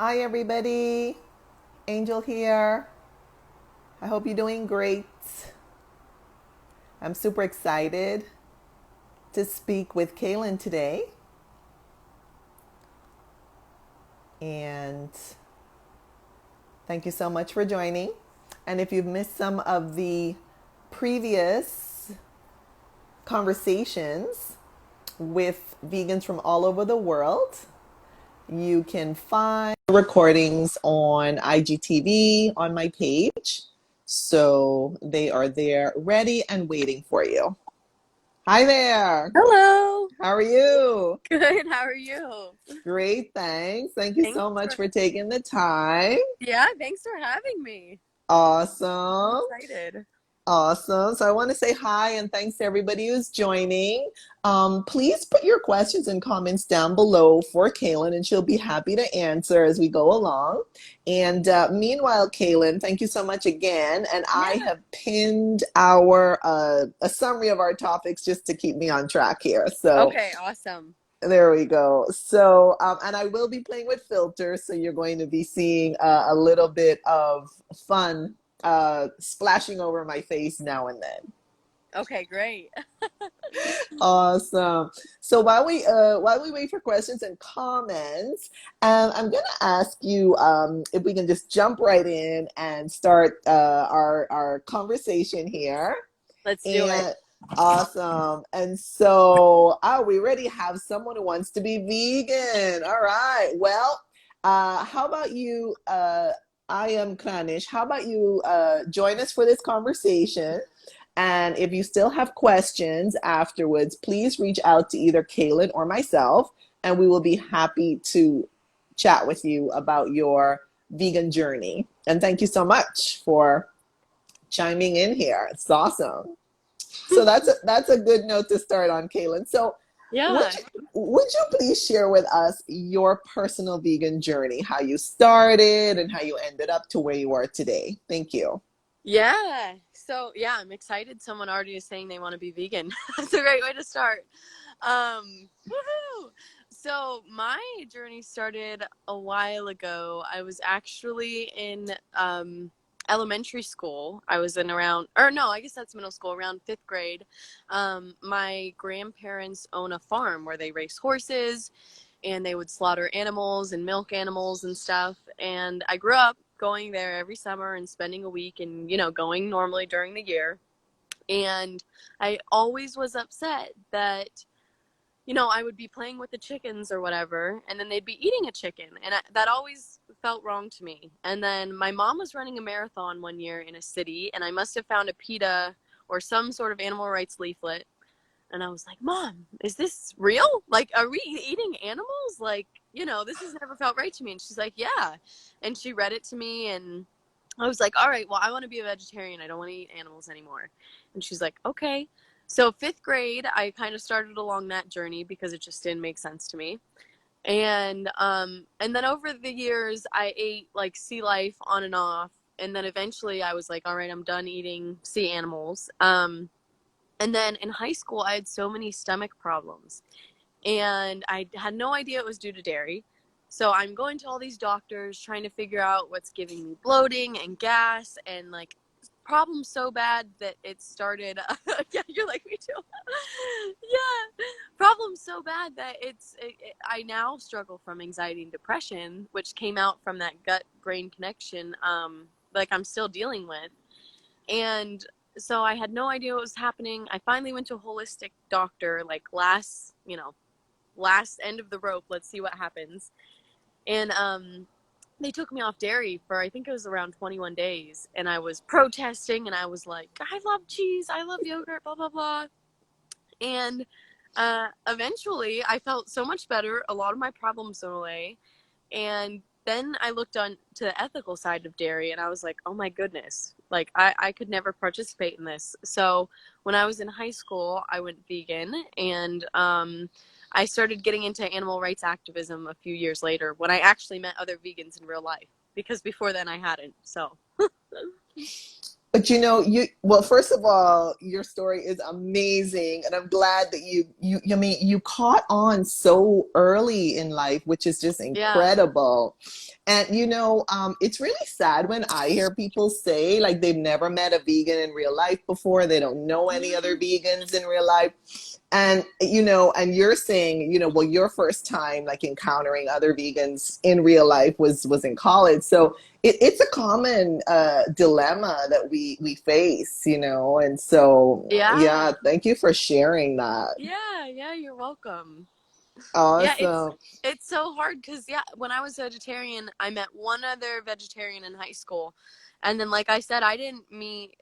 Hi, everybody. Angel here. I hope you're doing great. I'm super excited to speak with Kaylin today. And thank you so much for joining. And if you've missed some of the previous conversations with vegans from all over the world, you can find recordings on IGTV on my page. So they are there ready and waiting for you. Hi there. Hello. How are you? Good. How are you? Great, thanks. Thank you Thanks so much for for taking the time. thanks for having me. I'm Awesome. excited. Awesome. So I want to say hi and thanks to everybody who's joining. Please put your questions and comments down below for Kaylin, and she'll be happy to answer as we go along. And meanwhile, Kaylin, thank you so much again. And I Yeah. have pinned our a summary of our topics just to keep me on track here. So Okay, awesome. there we go. So, and I will be playing with filters, so you're going to be seeing a little bit of fun splashing over my face now and then. Okay, great. Awesome. So while we wait for questions and comments, I'm gonna ask you if we can just jump right in and start our conversation here. Let's do it. And awesome. And so, we already have someone who wants to be vegan. All right. Well, how about you? I am Klanish. How about you join us for this conversation? And if you still have questions afterwards, please reach out to either Kaylin or myself, and we will be happy to chat with you about your vegan journey. And thank you so much for chiming in here. It's awesome. So that's a good note to start on, Kaylin. So Yeah. would you please share with us your personal vegan journey, how you started and how you ended up to where you are today? Thank you. Yeah. So, yeah, I'm excited. Someone already is saying they want to be vegan. That's a great way to start. Woohoo! So, my journey started a while ago. I was actually in elementary school. I was in around, or no, I guess that's middle school, around fifth grade. My grandparents own a farm where they race horses and they would slaughter animals and milk animals and stuff. And I grew up going there every summer and spending a week and, going normally during the year. And I always was upset that, I would be playing with the chickens or whatever, and then they'd be eating a chicken. And that always felt wrong to me. And then my mom was running a marathon one year in a city, and I must have found a PETA or some sort of animal rights leaflet. And I was like, Mom, is this real? Like, are we eating animals? Like, this has never felt right to me. And she's like, yeah. And she read it to me, and I was like, all right, well, I want to be a vegetarian. I don't want to eat animals anymore. And she's like, okay. So fifth grade, I kind of started along that journey because it just didn't make sense to me. And then over the years, I ate like sea life on and off. And then eventually I was like, all right, I'm done eating sea animals. And then in high school, I had so many stomach problems, and I had no idea it was due to dairy. So I'm going to all these doctors trying to figure out what's giving me bloating and gas and like problems so bad that it started. Yeah, you're like me too. Yeah, problems so bad that I now struggle from anxiety and depression, which came out from that gut brain connection. Like I'm still dealing with. And so I had no idea what was happening. I finally went to a holistic doctor, like last end of the rope. Let's see what happens. And they took me off dairy for, I think it was around 21 days. And I was protesting and I was like, I love cheese, I love yogurt, blah, blah, blah. And eventually I felt so much better. A lot of my problems went away. And then I looked on to the ethical side of dairy and I was like, oh my goodness, like I could never participate in this. So when I was in high school, I went vegan, and I started getting into animal rights activism a few years later when I actually met other vegans in real life, because before then I hadn't. So But well, first of all, your story is amazing, and I'm glad that I mean, you caught on so early in life, which is just Yeah. incredible. And it's really sad when I hear people say like they've never met a vegan in real life before, they don't know any other vegans in real life. And and you're saying, well, your first time like encountering other vegans in real life was in college. So it's a common dilemma that we face, and so Yeah. yeah, thank you for sharing that. Yeah, yeah, you're welcome. Yeah, Awesome. it's so hard because yeah, when I was vegetarian, I met one other vegetarian in high school, and then like I said, I didn't meet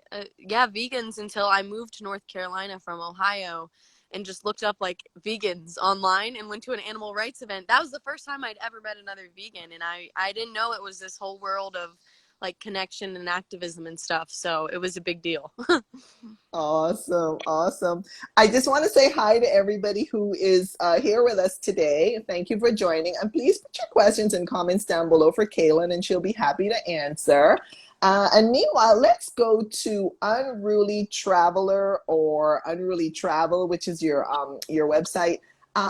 vegans until I moved to North Carolina from Ohio, and just looked up like vegans online and went to an animal rights event. That was the first time I'd ever met another vegan, and I didn't know it was this whole world of like connection and activism and stuff. So it was a big deal. Awesome, awesome. I just want to say hi to everybody who is here with us today. Thank you for joining. And please put your questions and comments down below for Kaylin, and she'll be happy to answer. And meanwhile, let's go to Unruly Traveler or Unruly Travel, which is your website.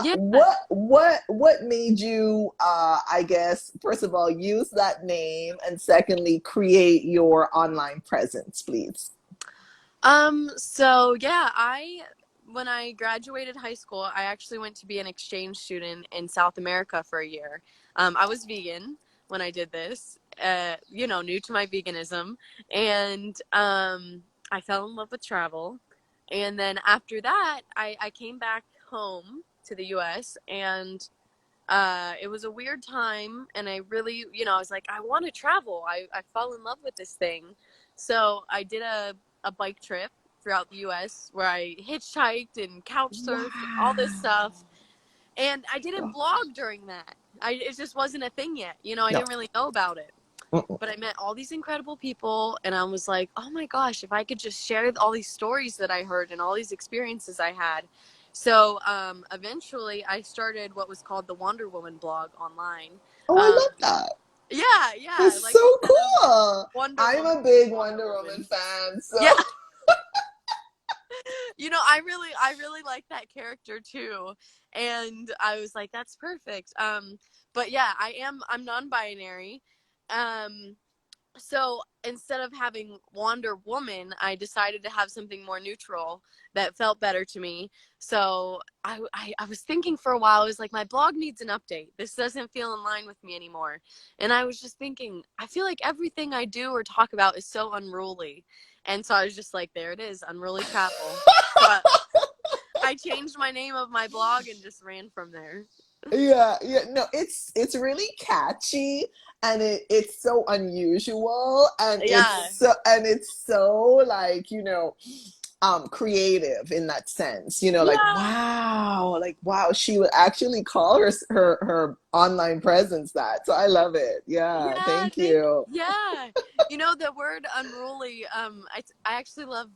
Yeah. What made you I guess first of all use that name, and secondly create your online presence, please? So yeah, when I graduated high school, I actually went to be an exchange student in South America for a year. I was vegan when I did this, new to my veganism, and I fell in love with travel. And then after that, I came back home to the US, and it was a weird time, and I really, I was like, I want to travel. I fell in love with this thing. So I did a bike trip throughout the US where I hitchhiked and couch surfed and all this Wow. stuff. And I didn't blog during that. It just wasn't a thing yet. I No. didn't really know about it. Mm-mm. But I met all these incredible people, and I was like, oh my gosh, if I could just share all these stories that I heard and all these experiences I had. So eventually, I started what was called the Wonder Woman blog online. Oh, I Um, love that. yeah, yeah, That's like so instead of cool. Wonder I'm Woman, a big Wonder Wonder Woman Woman. fan, Yeah, so I really like that character too, and I was like, that's perfect. But yeah, I'm non-binary. Um, so instead of having Wonder Woman, I decided to have something more neutral that felt better to me. So I was thinking for a while, I was like, my blog needs an update. This doesn't feel in line with me anymore. And I was just thinking, I feel like everything I do or talk about is so unruly. And so I was just like, there it is, Unruly Travel. So I changed my name of my blog and just ran from there. yeah, yeah. No, it's really catchy, and it's so unusual, and Yeah. it's so like creative in that sense, Yeah. like wow, she would actually call her online presence that. So I love it. Yeah, Yeah, thank you. yeah. The word unruly, I actually love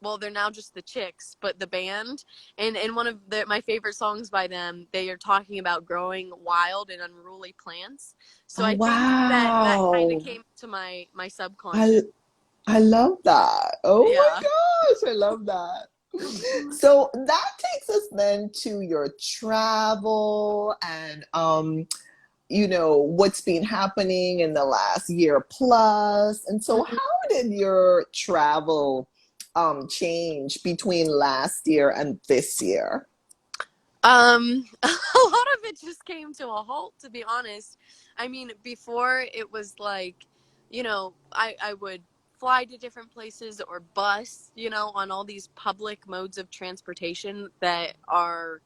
well, they're now just the Chicks, but the band, and in one of my favorite songs by them, they are talking about growing wild and unruly plants. So Oh I think that kind of wow, came to my i subconscious. I love that. Oh Yeah. my gosh, I love that. So that takes us then to your travel and what's been happening in the last year plus. And so how did your travel change between last year and this year? A lot of it just came to a halt, to be honest. I mean, before it was like, I would fly to different places or bus, on all these public modes of transportation that are,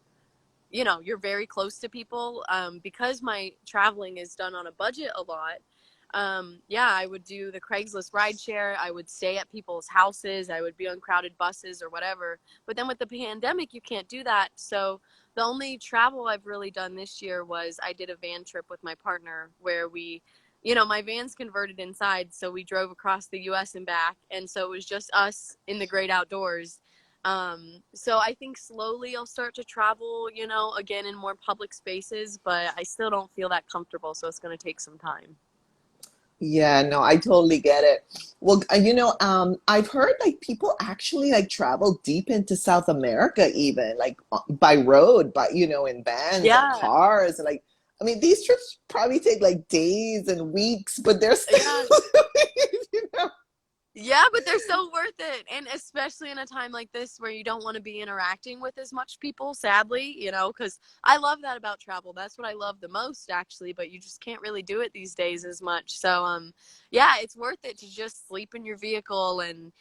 you're very close to people. Because my traveling is done on a budget a lot. Yeah, I would do the Craigslist rideshare. I would stay at people's houses. I would be on crowded buses or whatever. But then with the pandemic, you can't do that. So the only travel I've really done this year was I did a van trip with my partner where my van's converted inside. So we drove across the US and back. And so it was just us in the great outdoors. So I think slowly I'll start to travel, again in more public spaces, but I still don't feel that comfortable. So it's going to take some time. Yeah, no, I totally get it. Well, I've heard like people actually like travel deep into South America even like by road, but in vans and Yeah, cars and like I mean these trips probably take like days and weeks, but they're still yeah. you know. Yeah, but they're so worth it. And especially in a time like this where you don't want to be interacting with as much people, sadly, because I love that about travel. That's what I love the most, actually, but you just can't really do it these days as much. So, yeah, it's worth it to just sleep in your vehicle and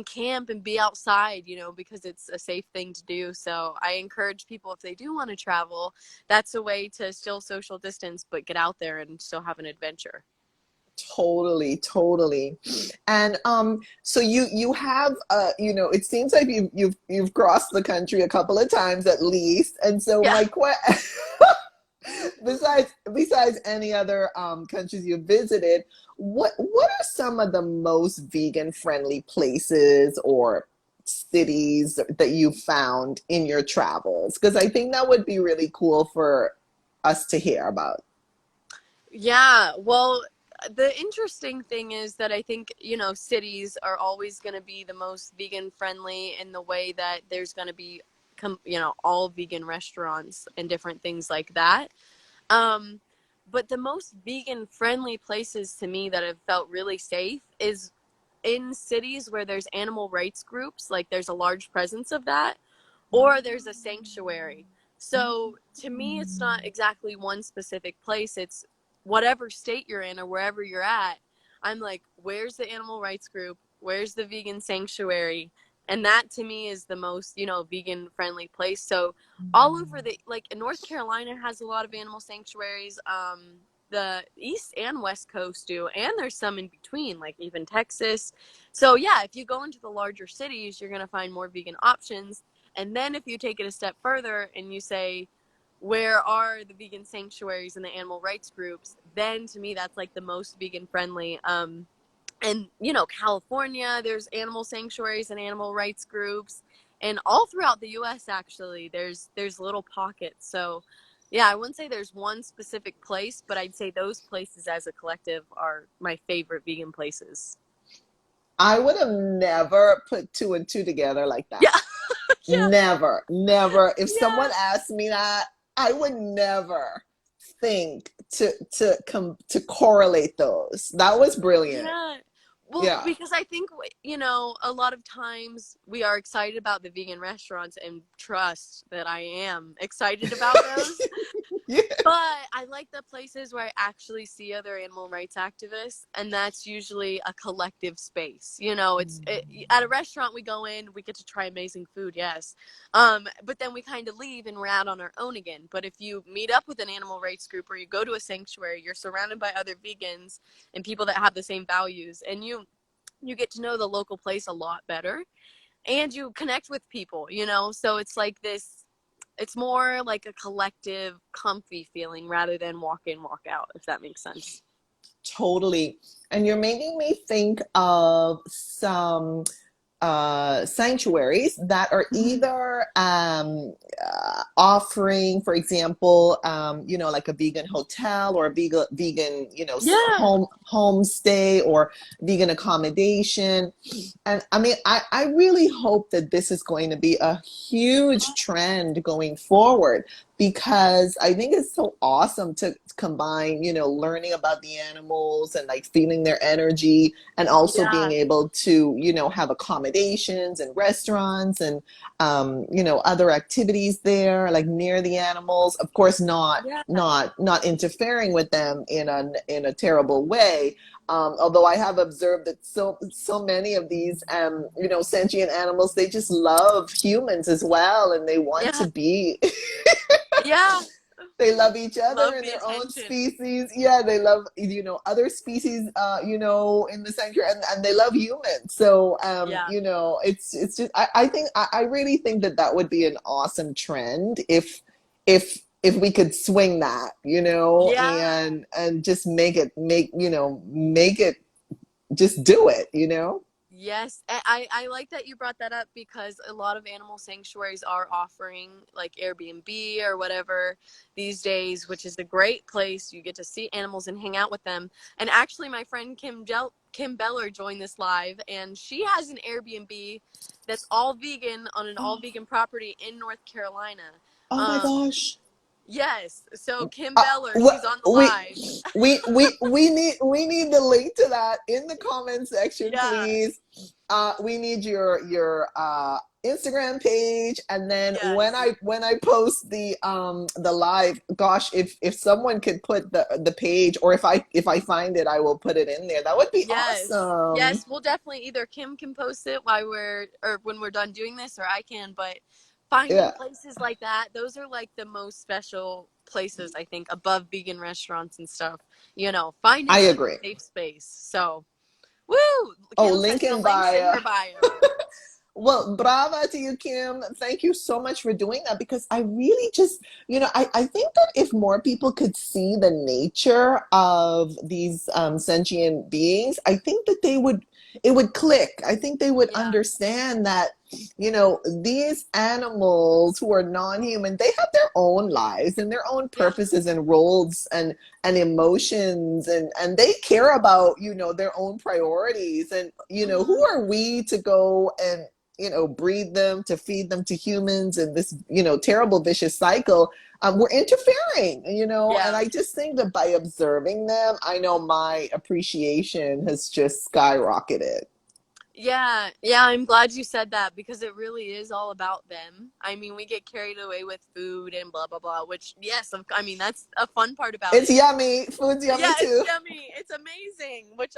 camp and be outside, because it's a safe thing to do. So I encourage people if they do want to travel, that's a way to still social distance, but get out there and still have an adventure. Totally, totally. And so you have it seems like you've crossed the country a couple of times at least. And so Yeah. my besides any other countries you visited, what are some of the most vegan friendly places or cities that you found in your travels? Because I think that would be really cool for us to hear about. Yeah, well, the interesting thing is that I think, cities are always going to be the most vegan friendly in the way that there's going to be, all vegan restaurants and different things like that. Um, but the most vegan friendly places to me that have felt really safe is in cities where there's animal rights groups, like there's a large presence of that, or there's a sanctuary. So to me, it's not exactly one specific place. It's whatever state you're in or wherever you're at. I'm like, where's the animal rights group? Where's the vegan sanctuary? And that to me is the most, vegan friendly place. So all over like North Carolina has a lot of animal sanctuaries. The East and West Coast do, and there's some in between, like even Texas. So yeah, if you go into the larger cities, you're going to find more vegan options. And then if you take it a step further and you say, where are the vegan sanctuaries and the animal rights groups? Then to me, that's like the most vegan friendly. And California, there's animal sanctuaries and animal rights groups, and all throughout the U.S. actually, there's little pockets. So, yeah, I wouldn't say there's one specific place, but I'd say those places as a collective are my favorite vegan places. I would have never put two and two together like that. Yeah, yeah, Never, never. If someone yeah. asked me that, I would never think to correlate those. That was brilliant. Yeah. Well, Yeah. because I think, a lot of times we are excited about the vegan restaurants and trust that I am excited about those. Yeah. But I like the places where I actually see other animal rights activists, and that's usually a collective space. At a restaurant we go in, we get to try amazing food, yes, but then we kind of leave and we're out on our own again. But if you meet up with an animal rights group or you go to a sanctuary, you're surrounded by other vegans and people that have the same values, and you get to know the local place a lot better, and you connect with people. So it's like this, it's more like a collective comfy feeling rather than walk in walk out, if that makes sense. Totally. And you're making me think of some sanctuaries that are either offering, for example, like a vegan hotel or a vegan, Yeah, homestay or vegan accommodation. And I mean, I really hope that this is going to be a huge trend going forward because I think it's so awesome to combine, learning about the animals and like feeling their energy and also being yeah, able to, have accommodations and restaurants and, other activities there, like near the animals. Of course, not yeah, not not interfering with them in a terrible way. Although I have observed that so many of these sentient animals, they just love humans as well, and they want yeah, to be yeah. they love each other Love in the their own attention. species. Yeah, they love other species in the sanctuary, and they love humans. So Yeah, it's just I think I really think that would be an awesome trend if we could swing that, yeah. and just make it just do it. Yes, I like that you brought that up because a lot of animal sanctuaries are offering like Airbnb or whatever these days, which is a great place. You get to see animals and hang out with them. And actually, my friend Kim Beller joined this live, and she has an Airbnb that's all vegan on an all Oh, vegan property in North Carolina. oh my Um, gosh. yes, so Kim Uh, Beller, wh- she's on the we live. we need the link to that in the comment section, Yeah, please. We need your Instagram page, and then when yes. I post the live, gosh, if someone could put the page, or if I find it, I will put it in there. That would be Yes. awesome. Yes, we'll definitely either Kim can post it while we're or when we're done doing this or I can, but finding Yeah, places like that, those are like the most special places I think above vegan restaurants and stuff. You know, I finding a agree. safe space. So, woo! Oh, Kim says link the in link's in bio. her bio. Well, brava to you, Kim. Thank you so much for doing that, because I really just, I think that if more people could see the nature of these sentient beings, I think that it would click. I think they would Yeah. understand that, these animals who are non-human, they have their own lives and their own Yeah. purposes and roles and emotions, and they care about, their own priorities. And, who Mhm. are we to go and breed them, to feed them to humans, and this, terrible vicious cycle. We're interfering, and Yeah. I just think that by observing them, I know my appreciation has just skyrocketed. Yeah, yeah, I'm glad you said that because it really is all about them. I mean, we get carried away with food and blah blah blah, which yes, I mean that's a fun part about It's it. yummy. Food's Yeah, yummy it's too. yummy. It's amazing, which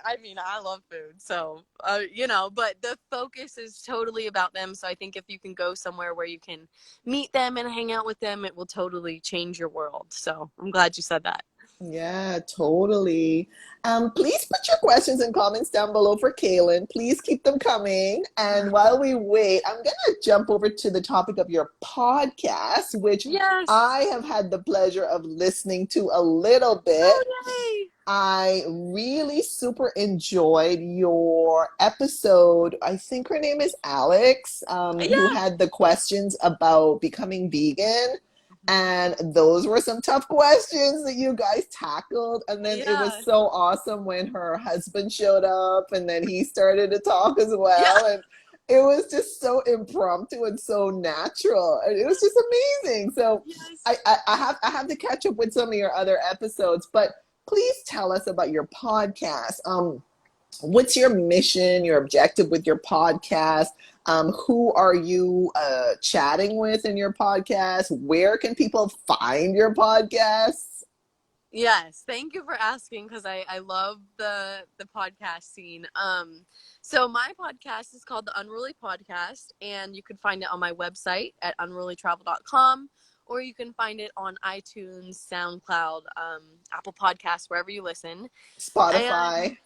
I mean, I love food. So, but the focus is totally about them. So I think if you can go somewhere where you can meet them and hang out with them, it will totally change your world. So, I'm glad you said that. Yeah, totally. Please put your questions and comments down below for Kaylin. Please keep them coming. And while we wait, I'm going to jump over to the topic of your podcast, which Yes. I have had the pleasure of listening to a little bit. Oh, yay. I really super enjoyed your episode. I think her name is Alex, who Yeah. had the questions about becoming vegan. Mhm. And those were some tough questions that you guys tackled. And then it was Yeah. so awesome when her husband showed up, and then he started to talk as Yeah. well. And it was just so impromptu and so natural. And it was just amazing. So Yes. I have to catch up with some of your other episodes, but please tell us about your podcast. What's your mission, your objective with your podcast? Who are you chatting with in your podcast? Where can people find your podcasts? Yes, thank you for asking because I love the podcast scene. So my podcast is called the Unruly Podcast, and you can find it on my website at unrulytravel.com, or you can find it on iTunes, SoundCloud, Apple Podcasts, wherever you listen. And Spotify.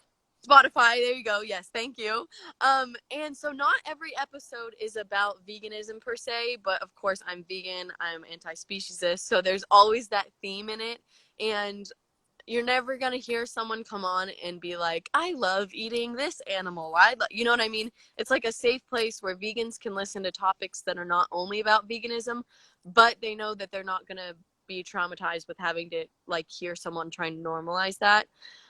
Spotify, there you go. Yes, thank you. And so not every episode is about veganism per se, but of course I'm vegan, I'm anti-speciesist, so there's always that theme in it. And you're never going to hear someone come on and be like, I love eating this animal. You know what I mean? It's like a safe place where vegans can listen to topics that are not only about veganism, but they know that they're not going to be traumatized with having to like hear someone trying to normalize that.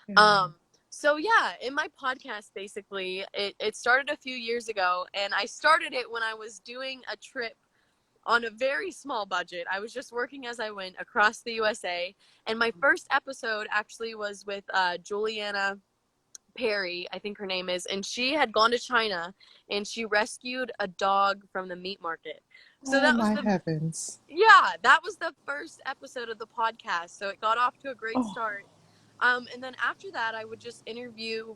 Yeah. Um, so yeah, in my podcast, basically, it started a few years ago, and I started it when I was doing a trip on a very small budget. I was just working as I went across the USA, and my first episode actually was with Juliana Perry, I think her name is, and she had gone to China and she rescued a dog from the meat market. So Oh that was my the heavens. yeah, that was the first episode of the podcast. So it got off to a great Oh, start. And then after that, I would just interview,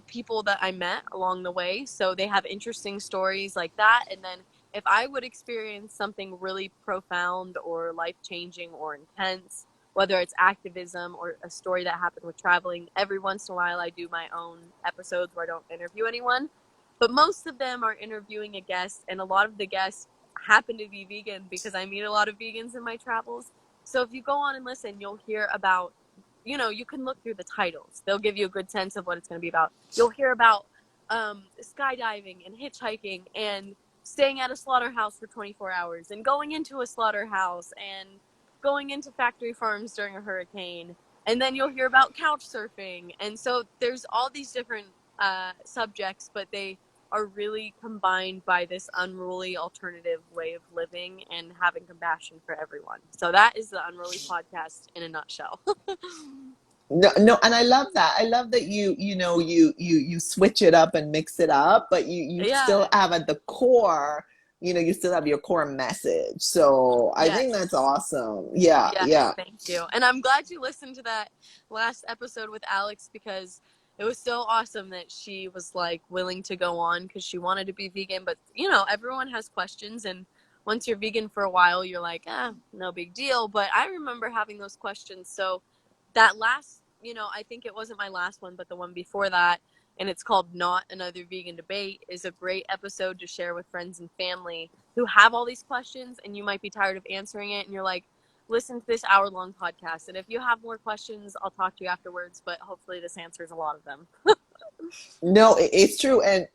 people that I met along the way. So they have interesting stories like that. And then if I would experience something really profound or life changing or intense, whether it's activism or a story that happened with traveling, every once in a while I do my own episodes where I don't interview anyone. But most of them are interviewing a guest, and a lot of the guests happen to be vegan because I meet a lot of vegans in my travels. So if you go on and listen, you'll hear about, you can look through the titles. They'll give you a good sense of what it's going to be about. You'll hear about skydiving and hitchhiking and staying at a slaughterhouse for 24 hours and going into a slaughterhouse and going into factory farms during a hurricane. And then you'll hear about couch surfing. And so there's all these different subjects, but they are really combined by this unruly alternative way of living and having compassion for everyone. So that is the Unruly Podcast in a nutshell. No, no, and I love that. I love that you switch it up and mix it up, but you still Yeah. have at the core, you still have your core message. So I think Yes. that's awesome. Yeah, Yes, yeah. thank you. And I'm glad you listened to that last episode with Alex because it was so awesome that she was like willing to go on because she wanted to be vegan. But everyone has questions, and once you're vegan for a while, you're like, no big deal. But I remember having those questions. So that last, I think it wasn't my last one, but the one before that, and it's called Not Another Vegan Debate, is a great episode to share with friends and family who have all these questions, and you might be tired of answering it, and you're like, listen to this hour-long podcast, and if you have more questions, I'll talk to you afterwards, but hopefully this answers a lot of them. No, it's true. And,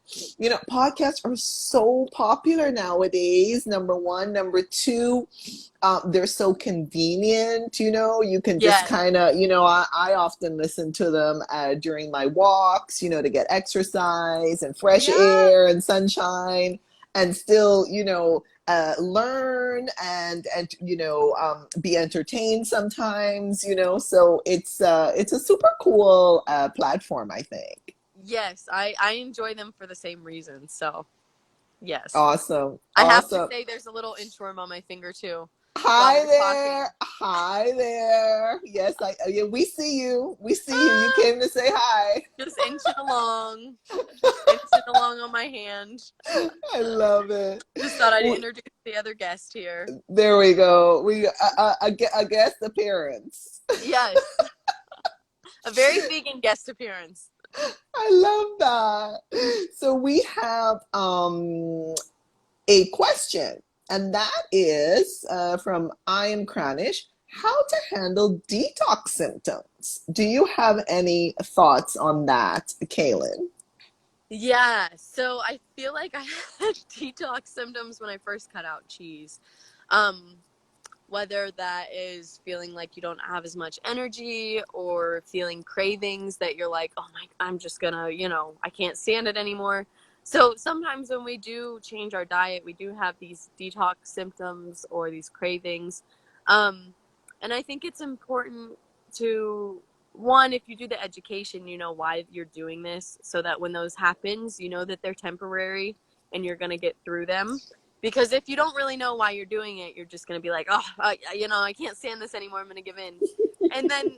podcasts are so popular nowadays, number one. Number two, they're so convenient, you can just Yes. kind of, I often listen to them during my walks, to get exercise and fresh Yeah. air and sunshine and still, learn and be entertained sometimes, so it's a super cool platform, I think. Yes, I enjoy them for the same reason, so yes. Awesome. I have to Awesome. say there's a little inchworm on my finger too while Hi we're talking. there. Hi there. Yes, yeah, we see you. We see you. You came to say hi. Just inching along. Just inching along on my hand. I love it. Just thought I'd W- introduce the other guest here. There we go. We a guest appearance. Yes, a very vegan guest appearance. I love that. So we have a question, and that is from I am Cranish. How to handle detox symptoms? Do you have any thoughts on that, Kaylin? Yeah, so I feel like I had detox symptoms when I first cut out cheese. Um, whether that is feeling like you don't have as much energy or feeling cravings that you're like, oh my, I'm just gonna, I can't stand it anymore. So sometimes when we do change our diet, we do have these detox symptoms or these cravings. Um, and I think it's important to, one, if you do the education, you know why you're doing this so that when those happens, you know that they're temporary and you're going to get through them. Because if you don't really know why you're doing it, you're just going to be like, oh, I can't stand this anymore. I'm going to give in. And then,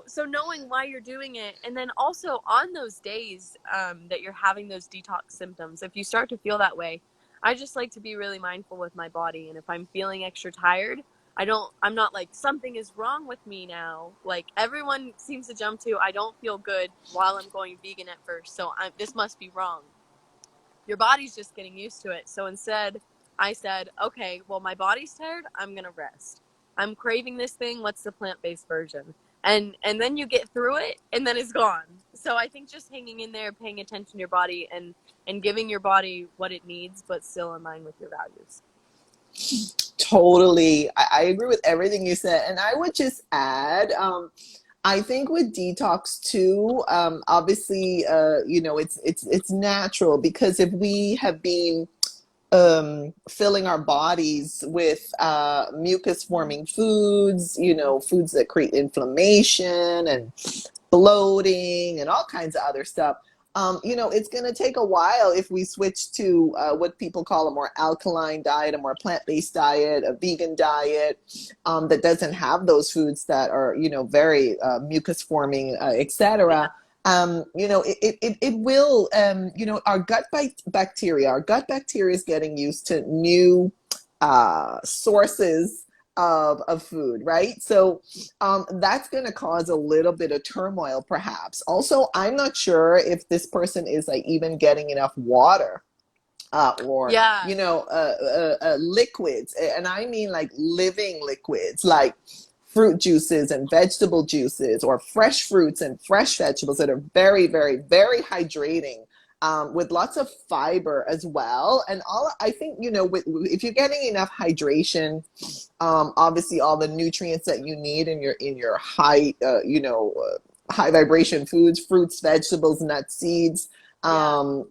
so knowing why you're doing it. And then also on those days that you're having those detox symptoms, if you start to feel that way, I just like to be really mindful with my body. And if I'm feeling extra tired, I'm not like something is wrong with me now. Like everyone seems to jump to, I don't feel good while I'm going vegan at first. So this must be wrong. Your body's just getting used to it. So instead, I said, okay, well, my body's tired. I'm going to rest. I'm craving this thing. What's the plant-based version? And then you get through it and then it's gone. So I think just hanging in there, paying attention to your body and giving your body what it needs, but still in line with your values. Totally. I agree with everything you said. And I would just add, I think with detox too, obviously, it's natural because if we have been filling our bodies with mucus forming foods, foods that create inflammation and bloating and all kinds of other stuff. It's going to take a while if we switch to what people call a more alkaline diet, a more plant-based diet, a vegan diet that doesn't have those foods that are, very mucus forming, etc. It will, our gut bacteria is getting used to new sources of food, right? So that's going to cause a little bit of turmoil, perhaps. Also, I'm not sure if this person is like even getting enough water or Yeah. liquids, and I mean like living liquids, like fruit juices and vegetable juices, or fresh fruits and fresh vegetables that are very, very, very hydrating. with lots of fiber as well. And all I think, if you're getting enough hydration, obviously all the nutrients that you need in your high, high vibration foods, fruits, vegetables, nuts, seeds. Yeah.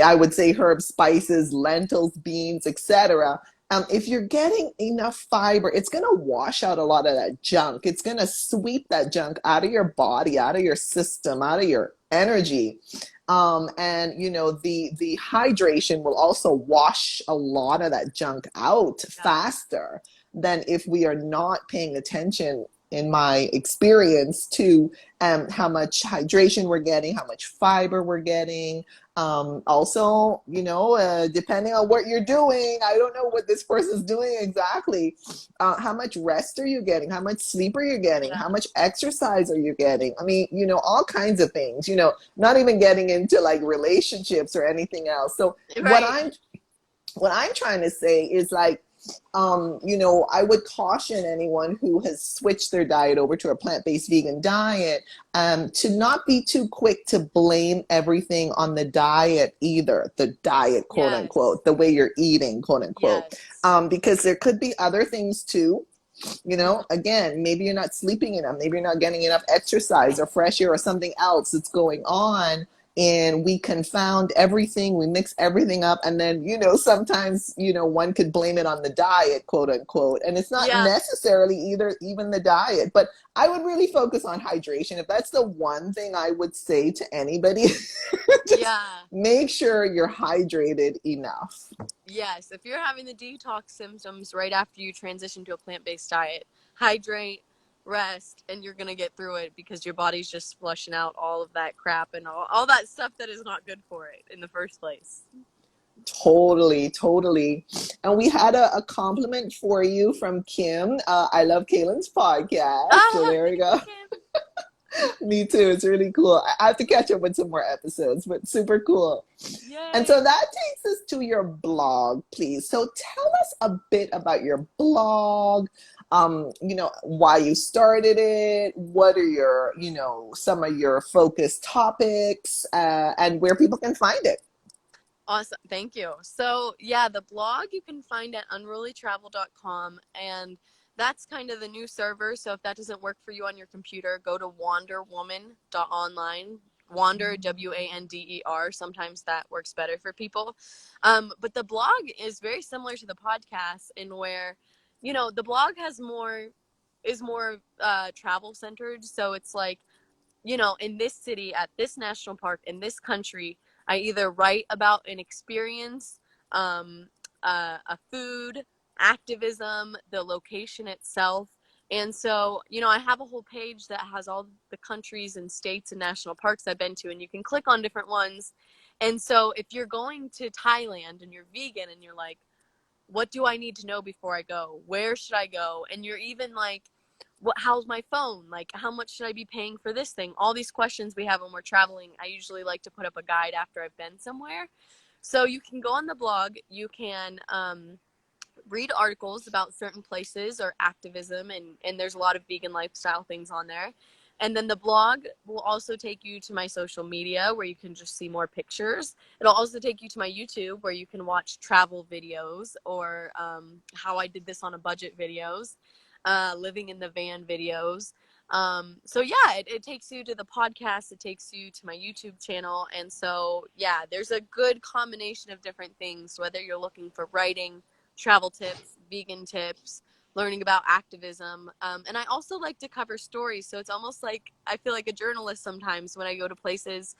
I would say herbs, spices, lentils, beans, etc. If you're getting enough fiber, it's going to wash out a lot of that junk. It's going to sweep that junk out of your body, out of your system, out of your energy. The hydration will also wash a lot of that junk out Yeah. faster than if we are not paying attention, in my experience, to how much hydration we're getting, how much fiber we're getting. Also, depending on what you're doing, I don't know what this person's doing exactly. How much rest are you getting? How much sleep are you getting? Yeah. How much exercise are you getting? I mean, all kinds of things, not even getting into like relationships or anything else. So Right. what I'm trying to say is like, I would caution anyone who has switched their diet over to a plant-based vegan diet to not be too quick to blame everything on the diet either. The diet, quote Yes. unquote, the way you're eating, quote unquote, Yes. because there could be other things too. Mhm. Again, maybe you're not sleeping enough, maybe you're not getting enough exercise or fresh air or something else that's going on. And we confound everything, we mix everything up. And then, sometimes, one could blame it on the diet, quote unquote. And it's not Yeah. necessarily even the diet, but I would really focus on hydration. If that's the one thing I would say to anybody, just Yeah. make sure you're hydrated enough. Yes. If you're having the detox symptoms right after you transition to a plant-based diet, hydrate, rest, and you're going to get through it because your body's just flushing out all of that crap and all that stuff that is not good for it in the first place. Totally, totally. And we had a compliment for you from Kim. I love Kaylin's podcast. So Ah, there we thank you, go. Kim. Me too. It's really cool. I have to catch up with some more episodes, but super cool. And so Yay. that takes us to your blog, please. So tell us a bit about your blog, why you started it, what are your, some of your focus topics, and where people can find it. Awesome. Thank you. So, yeah, the blog you can find at unrulytravel.com, and that's kind of the new server. So, if that doesn't work for you on your computer, go to wanderwoman.online. Wander, WANDER. Sometimes that works better for people. But the blog is very similar to the podcast in where, the blog is more travel centered. So, it's like, in this city, at this national park, in this country, I either write about an experience, um, a food, activism, the location itself. And so, I have a whole page that has all the countries and states and national parks I've been to, and you can click on different ones. And so, if you're going to Thailand and you're vegan and you're like, what do I need to know before I go? Where should I go? And you're even like, how's my phone? Like, how much should I be paying for this thing? All these questions we have when we're traveling. I usually like to put up a guide after I've been somewhere. So you can go on the blog, you can read articles about certain places or activism, and there's a lot of vegan lifestyle things on there. And then the blog will also take you to my social media where you can just see more pictures. It'll also take you to my YouTube where you can watch travel videos or how I did this on a budget videos, living in the van videos. So yeah, it takes you to the podcast, it takes you to my YouTube channel. And so, yeah, there's a good combination of different things, whether you're looking for writing, travel tips, vegan tips, learning about activism. And I also like to cover stories. So it's almost like I feel like a journalist sometimes when I go to places.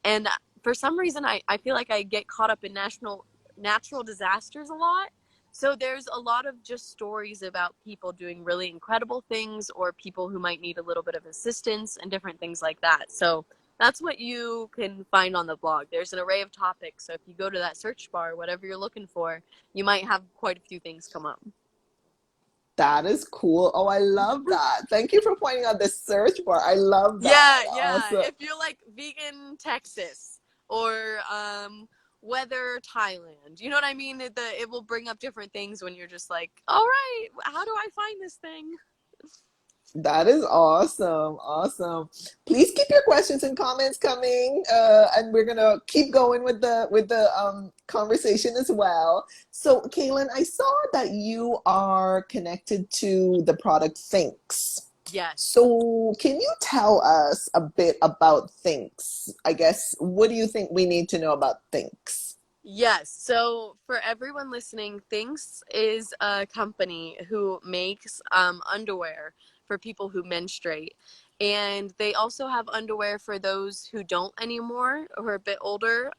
And for some reason, I feel like I get caught up in natural disasters a lot. So there's a lot of just stories about people doing really incredible things or people who might need a little bit of assistance and different things like that. So that's what you can find on the blog. There's an array of topics. So if you go to that search bar, whatever you're looking for, you might have quite a few things come up. That is cool. Oh, I love that. Thank you for pointing out the search bar. I love that. Yeah, yeah. Awesome. If you're like vegan Texas or weather Thailand, you know what I mean? It will bring up different things when you're just like, all right, how do I find this thing? That is awesome. Awesome. Please keep your questions and comments coming. And we're gonna keep going with the conversation as well. So, Kaylin, I saw that you are connected to the product Thinks. Yes. So, can you tell us a bit about Thinks? I guess, what do you think we need to know about Thinks? Yes. So for everyone listening, Thinks is a company who makes underwear for people who menstruate. And they also have underwear for those who don't anymore or are a bit older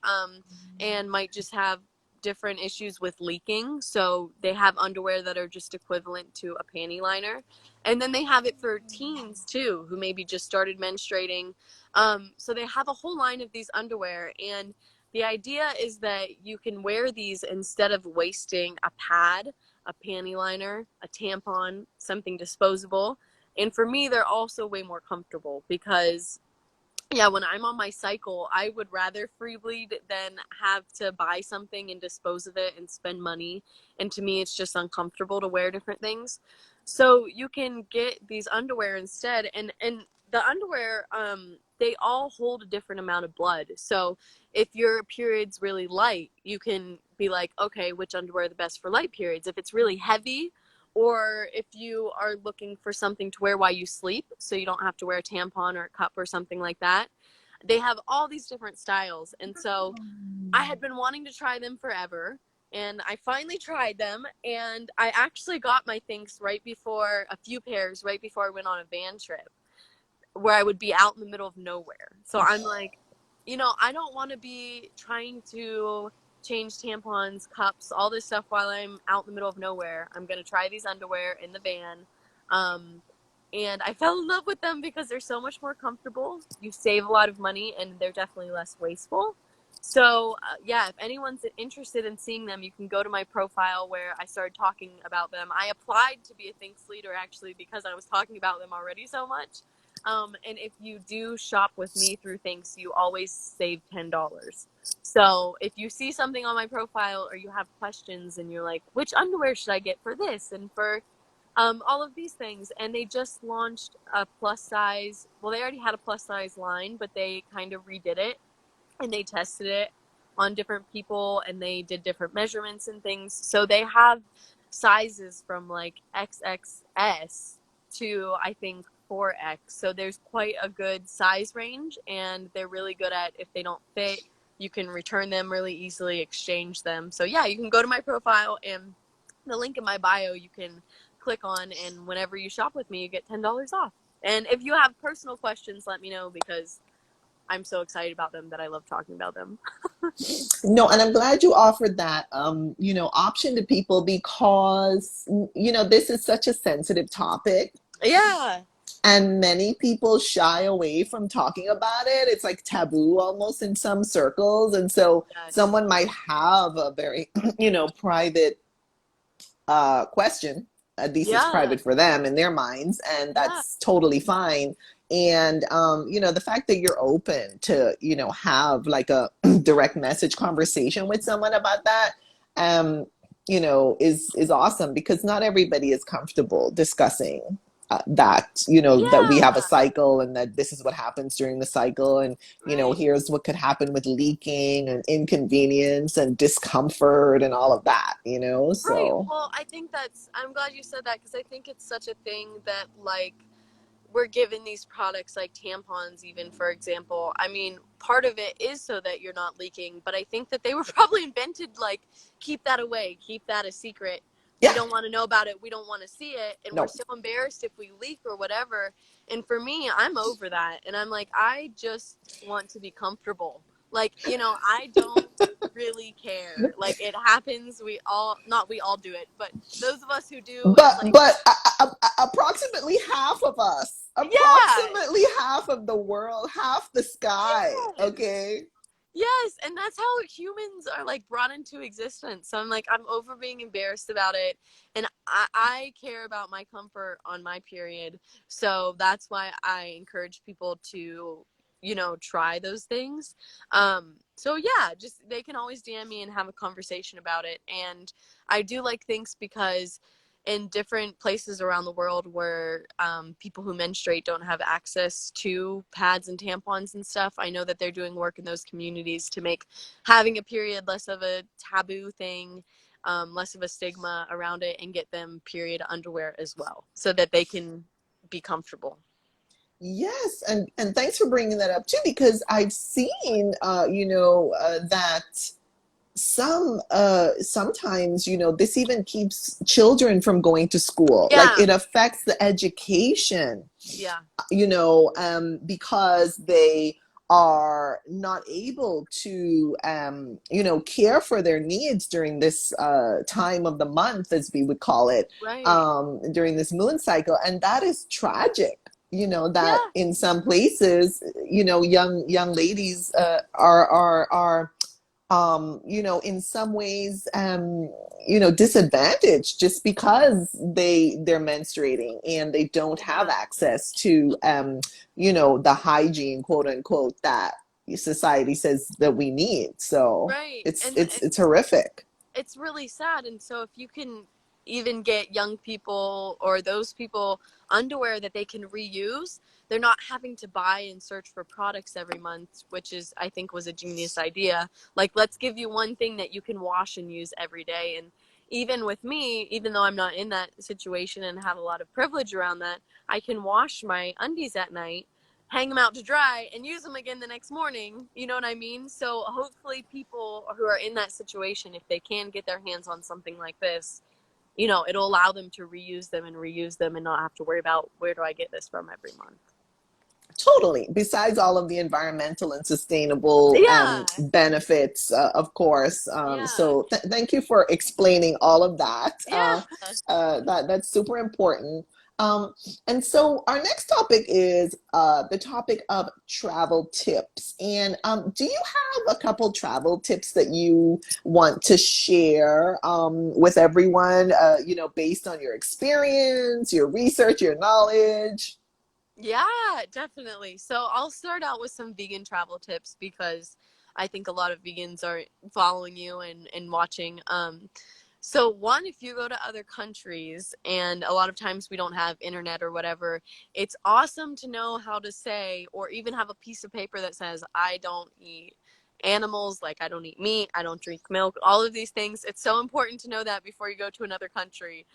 and might just have different issues with leaking. So they have underwear that are just equivalent to a panty liner. And then they have it for teens too, who maybe just started menstruating. So they have a whole line of these underwear. And the idea is that you can wear these instead of wasting a pad, a panty liner, a tampon, something disposable. And for me, they're also way more comfortable because, yeah, when I'm on my cycle, I would rather free bleed than have to buy something and dispose of it and spend money. And to me, it's just uncomfortable to wear different things. So you can get these underwear instead. And the underwear, they all hold a different amount of blood. So if your period's really light, you can be like, okay, which underwear are the best for light periods? If it's really heavy, or if you are looking for something to wear while you sleep, so you don't have to wear a tampon or a cup or something like that, they have all these different styles. And so I had been wanting to try them forever. And I finally tried them. And I actually got my things right before, a few pairs right before I went on a van trip where I would be out in the middle of nowhere. So I'm like, I don't want to be trying to change tampons, cups, all this stuff while I'm out in the middle of nowhere. I'm going to try these underwear in the van. Um, and I fell in love with them because they're so much more comfortable. You save a lot of money and they're definitely less wasteful. So, yeah, if anyone's interested in seeing them, you can go to my profile where I started talking about them. I applied to be a Thinks leader actually because I was talking about them already so much. And if you do shop with me through Thinks, you always save $10. So if you see something on my profile or you have questions and you're like, which underwear should I get for this and for all of these things, and they just launched a plus size. Well, they already had a plus size line, but they kind of redid it and they tested it on different people and they did different measurements and things. So they have sizes from like XXS to I think 4X. So there's quite a good size range and they're really good at if they don't fit, you can return them really easily, exchange them. So yeah, you can go to my profile and the link in my bio you can click on, and whenever you shop with me you get $10 off. And if you have personal questions, let me know because I'm so excited about them that I love talking about them. No, and I'm glad you offered that, option to people because, this is such a sensitive topic Yeah. and many people shy away from talking about it. It's like taboo almost in some circles. And so Yes. someone might have a very, private question. At least it's Yeah. private for them in their minds, and Yeah. that's totally fine. And the fact that you're open to, have like a direct message conversation with someone about that, um, is awesome because not everybody is comfortable discussing that, that we have a Yeah. cycle and that this is what happens during the cycle. And, Right. here's what could happen with leaking and inconvenience and discomfort and all of that, Right. so. Well, I'm glad you said that because I think it's such a thing that, like, we're given these products like tampons, even for example. I mean, part of it is so that you're not leaking, but I think that they were probably invented like, keep that away, keep that a secret. We Yeah, don't want to know about it. We don't want to see it. And we're no. so embarrassed if we leak or whatever. And for me, I'm over that. And I'm like, I just want to be comfortable. Like, I don't really care. Like, it happens. Not we all do it, but those of us who do, But it's like, approximately half of us, yeah, approximately half of the world, half the sky, yes. okay? Yes, and that's how humans are like brought into existence. So I'm like, I'm over being embarrassed about it, and I care about my comfort on my period. So that's why I encourage people to, try those things. So yeah, just they can always DM me and have a conversation about it. And I do like things because in different places around the world where people who menstruate don't have access to pads and tampons and stuff. I know that they're doing work in those communities to make having a period less of a taboo thing, less of a stigma around it, and get them period underwear as well so that they can be comfortable. Yes, and thanks for bringing that up too, because I've seen, that sometimes, this even keeps children from going to school. Like Yeah. it affects the education, Yeah. because they are not able to, care for their needs during this time of the month, as we would call it, Right. during this moon cycle. And that is tragic. That Yeah. in some places, young ladies are in some ways, disadvantaged just because they're menstruating and they don't have access to, the hygiene, quote unquote, that society says that we need. So Right. it's And it's it's horrific. it's really sad. And so if you can even get young people or those people underwear that they can reuse, they're not having to buy and search for products every month, which is, I think, was a genius idea. Like, let's give you one thing that you can wash and use every day. And even with me, even though I'm not in that situation and have a lot of privilege around that, I can wash my undies at night, hang them out to dry, and use them again the next morning. You know what I mean? So hopefully people who are in that situation, if they can get their hands on something like this, it'll allow them to reuse them and not have to worry about, where do I get this from every month? Totally. Besides all of the environmental and sustainable Yeah. benefits, of course. Yeah. So thank you for explaining all of that. Yeah. That's super important. And so our next topic is the topic of travel tips. And do you have a couple travel tips that you want to share with everyone, based on your experience, your research, your knowledge? Yeah, definitely. So I'll start out with some vegan travel tips because I think a lot of vegans are following you and watching. So one, if you go to other countries and a lot of times we don't have internet or whatever, it's awesome to know how to say, or even have a piece of paper that says, I don't eat animals, like I don't eat meat, I don't drink milk, all of these things. It's so important to know that before you go to another country.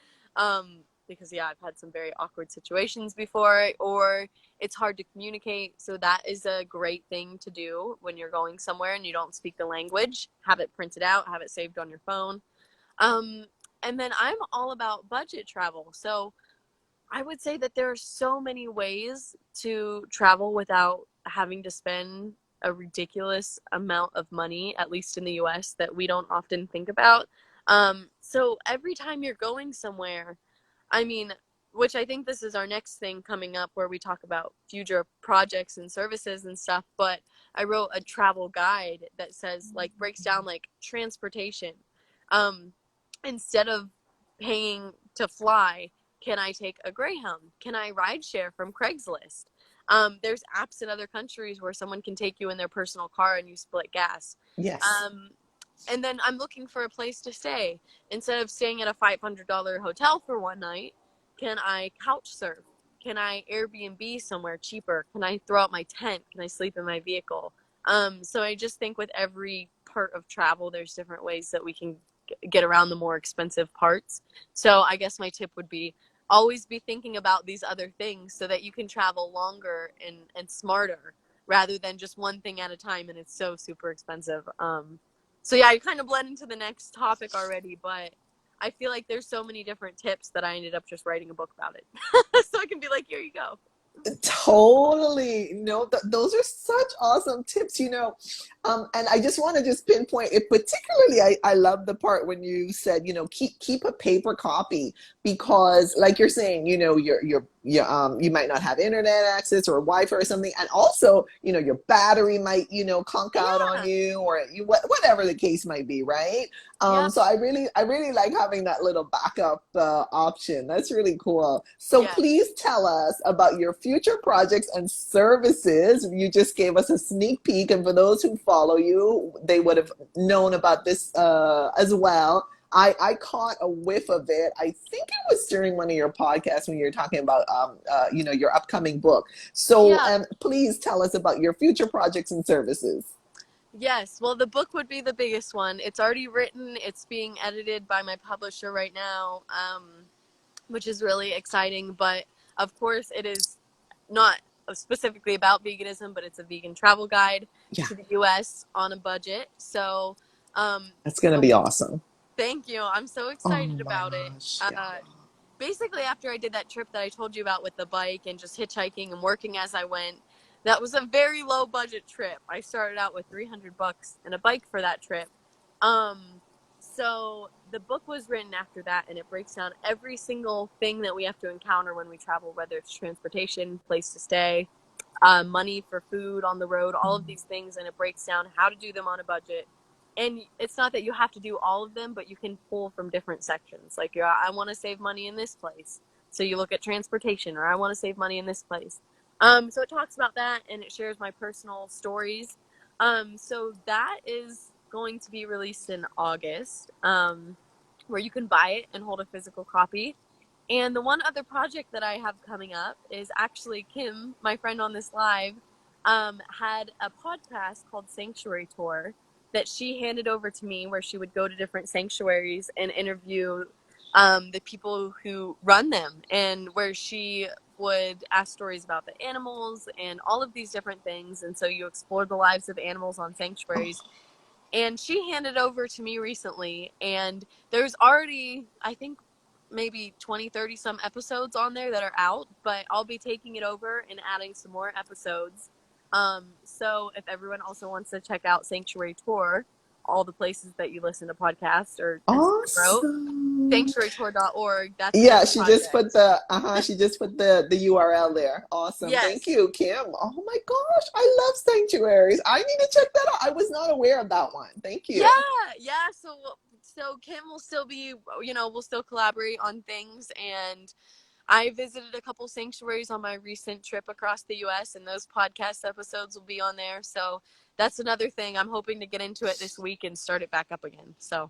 Because yeah, I've had some very awkward situations before, or it's hard to communicate. So that is a great thing to do when you're going somewhere and you don't speak the language. Have it printed out, have it saved on your phone. Um, and then I'm all about budget travel. So I would say that there are so many ways to travel without having to spend a ridiculous amount of money, at least in the US, that we don't often think about. So every time you're going somewhere, I mean, which I think this is our next thing coming up where we talk about future projects and services and stuff, but I wrote a travel guide that says, like, breaks down like transportation. Um, Instead of paying to fly, can I take a Greyhound? Can I ride share from Craigslist? There's apps in other countries where someone can take you in their personal car and you split gas. Yes. Um, and then I'm looking for a place to stay. Instead of staying at a $500 hotel for one night, can I couch surf? Can I Airbnb somewhere cheaper? Can I throw out my tent? Can I sleep in my vehicle? So I just think with every part of travel, there's different ways that we can get around the more expensive parts. So I guess my tip would be always be thinking about these other things so that you can travel longer and smarter rather than just one thing at a time and it's so super expensive. So yeah, I kind of blend into the next topic already, but I feel like there's so many different tips that I ended up just writing a book about it. So I can be like, here you go. Totally. No, those are such awesome tips, and I just want to just pinpoint it. Particularly, I love the part when you said, keep a paper copy, because like you're saying, you might not have internet access or Wi-Fi or something. And also, your battery might, conk out on Yeah. you, or whatever the case might be. Right. Yeah. So I really like having that little backup option. That's really cool. So Yeah. please tell us about your future projects and services. You just gave us a sneak peek, and for those who follow you, they would have known about this as well. I caught a whiff of it. I think it was during one of your podcasts when you were talking about, your upcoming book. So Yeah. please tell us about your future projects and services. Yes. Well, the book would be the biggest one. It's already written. It's being edited by my publisher right now, which is really exciting. But of course, it is not specifically about veganism, but it's a vegan travel guide Yeah, to the U.S. on a budget. So, that's going to the be awesome. thank you. I'm so Oh excited my about it. gosh. Yeah. Basically, after I did that trip that I told you about with the bike and just hitchhiking and working as I went, that was a very low budget trip. I started out with $300 and a bike for that trip. Um, so the book was written after that, and it breaks down every single thing that we have to encounter when we travel, whether it's transportation, place to stay, money for food on the road, all of these things, and it breaks down how to do them on a budget. And it's not that you have to do all of them, but you can pull from different sections. Like, I want to save money in this place, so you look at transportation, or I want to save money in this place. So it talks about that, and it shares my personal stories. So that is going to be released in August, where you can buy it and hold a physical copy. And the one other project that I have coming up is actually Kim, my friend on this live, had a podcast called Sanctuary Tour that she handed over to me, where she would go to different sanctuaries and interview the people who run them, and where she would ask stories about the animals and all of these different things. And so you explore the lives of animals on sanctuaries. And she handed over to me recently, and there's already, I think, maybe 20, 30 some episodes on there that are out, but I'll be taking it over and adding some more episodes. So if everyone also wants to check out Sanctuary Tour, all the places that you listen to podcasts or wrote, Awesome. sanctuarytour.org, that's Yeah, another she just put project. the URL there. Awesome. Thank Yes. you, Kim. Oh my gosh, I love sanctuaries. I need to check that out. I was not aware of that one. Thank Yeah, you. yeah. So Kim will still be, we'll still collaborate on things, and I visited a couple sanctuaries on my recent trip across the U.S., and those podcast episodes will be on there. So that's another thing. I'm hoping to get into it this week and start it back up again. So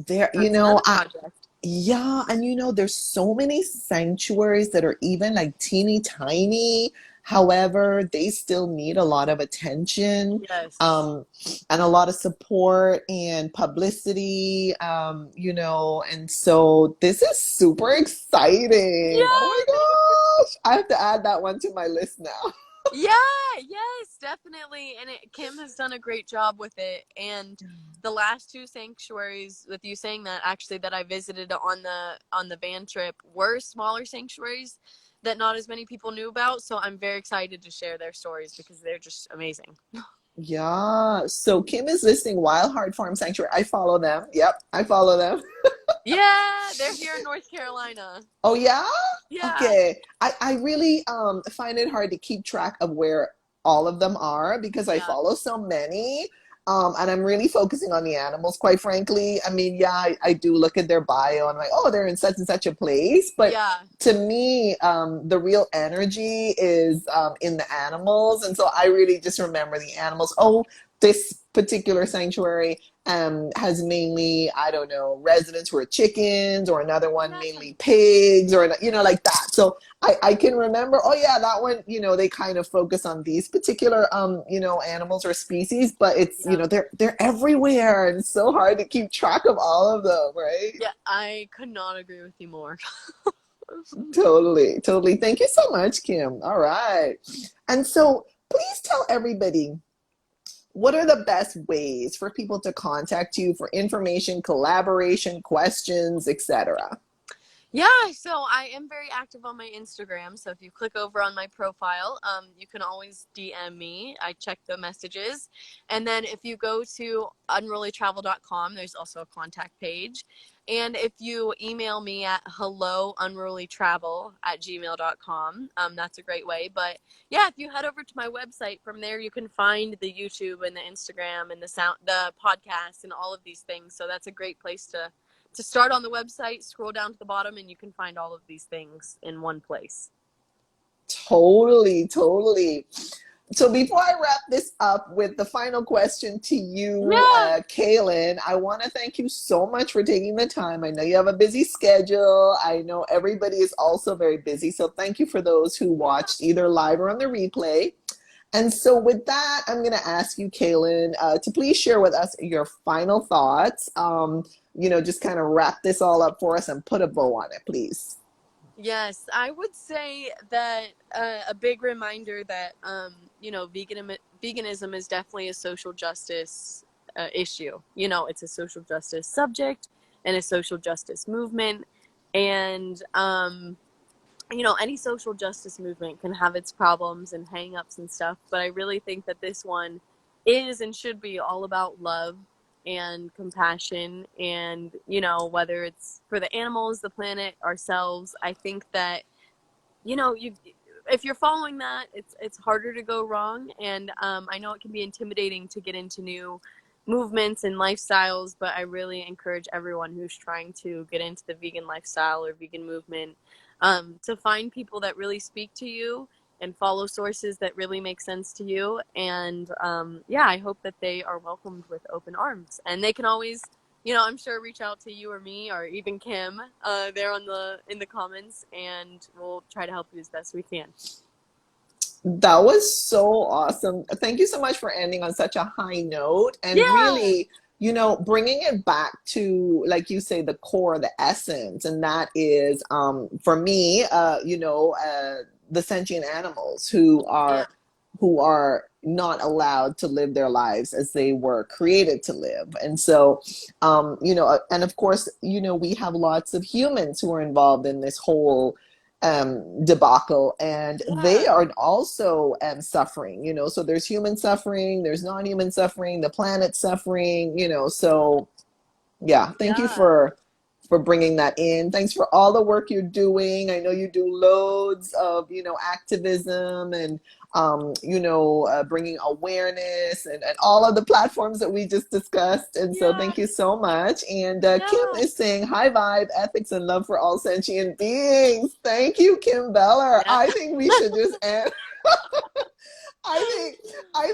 There, that's another project. yeah, and there's so many sanctuaries that are even like teeny tiny. However, they still need a lot of attention, Yes. um, and a lot of support and publicity, and so this is super exciting. Oh Yeah, my thank gosh, I have to add that one to my list now. Yeah, yes, definitely. And Kim has done a great job with it. And the last two sanctuaries, with you saying that, actually, that I visited on the van trip were smaller sanctuaries that not as many people knew about. So I'm very excited to share their stories because they're just amazing. Yeah, so Kim is listing Wild Heart Farm Sanctuary. I follow them. Yep, I follow them. Yeah, they're here in North Carolina. Oh yeah? Yeah, Okay. I really find it hard to keep track of where all of them are because I yeah, follow so many. And I'm really focusing on the animals, quite frankly. I mean, yeah, I do look at their bio and I'm like, oh, they're in such and such a place. But yeah, to me, the real energy is in the animals. And so I really just remember the animals. Oh, this particular sanctuary has mainly, I don't know, residents who are chickens, or another one yeah, mainly pigs, or like that. So I can remember, oh yeah, that one, they kind of focus on these particular animals or species, but it's, yeah. they're everywhere, and it's so hard to keep track of all of them, right? Yeah, I could not agree with you more. Totally, totally. Thank you so much, Kim. All right. And so please tell everybody, what are the best ways for people to contact you for information, collaboration, questions, etc.? Yeah, so I am very active on my Instagram. So if you click over on my profile, you can always DM me. I check the messages. And then if you go to unrulytravel.com, there's also a contact page. And if you email me at hellounrulytravel@gmail.com, that's a great way. But yeah, if you head over to my website, from there you can find the YouTube and the Instagram and the podcast and all of these things. So that's a great place to start on the website, scroll down to the bottom, and you can find all of these things in one place. Totally, totally. So before I wrap this up with the final question to you, Yeah. Kaylin, I want to thank you so much for taking the time. I know you have a busy schedule. I know everybody is also very busy. So thank you for those who watched either live or on the replay. And so with that, I'm going to ask you, Kaylin, to please share with us your final thoughts. Just kind of wrap this all up for us and put a bow on it, please. Yes, I would say that a big reminder that veganism is definitely a social justice issue. It's a social justice subject and a social justice movement, and any social justice movement can have its problems and hang-ups and stuff, but I really think that this one is and should be all about love and compassion, and whether it's for the animals, the planet, ourselves. I think that you if you're following that, it's harder to go wrong, and I know it can be intimidating to get into new movements and lifestyles, but I really encourage everyone who's trying to get into the vegan lifestyle or vegan movement to find people that really speak to you and follow sources that really make sense to you. And I hope that they are welcomed with open arms. And they can always, I'm sure, reach out to you or me or even Kim there in the comments, and we'll try to help you as best we can. That was so awesome. Thank you so much for ending on such a high note and really, bringing it back to, like you say, the core, the essence. And that is, for me, the sentient animals who are not allowed to live their lives as they were created to live. And so, and of course, we have lots of humans who are involved in this whole debacle, and they are also suffering, so there's human suffering, there's non-human suffering, the planet suffering, so thank you for bringing that in. Thanks for all the work you're doing. I know you do loads of activism and bringing awareness and all of the platforms that we just discussed. And so thank you so much. And Kim is saying, high vibe, ethics, and love for all sentient beings. Thank you, Kim Beller. I think we should just end. I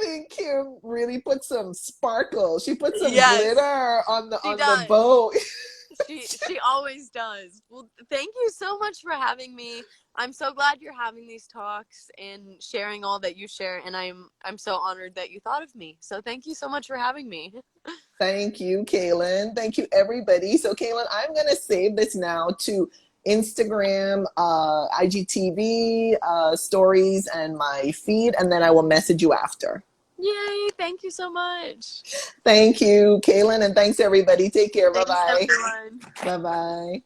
think Kim really put some sparkle. She put some glitter on the boat. She always does. Well, thank you so much for having me. I'm so glad you're having these talks and sharing all that you share, and I'm so honored that you thought of me. So thank you so much for having me. Thank you, Kaylin. Thank you, everybody. So Kaylin, I'm going to save this now to Instagram, IGTV, stories, and my feed, and then I will message you after. Yay, thank you so much. Thank you, Kaylin, and thanks, everybody. Take care. Thanks, Bye-bye. everyone. Bye-bye.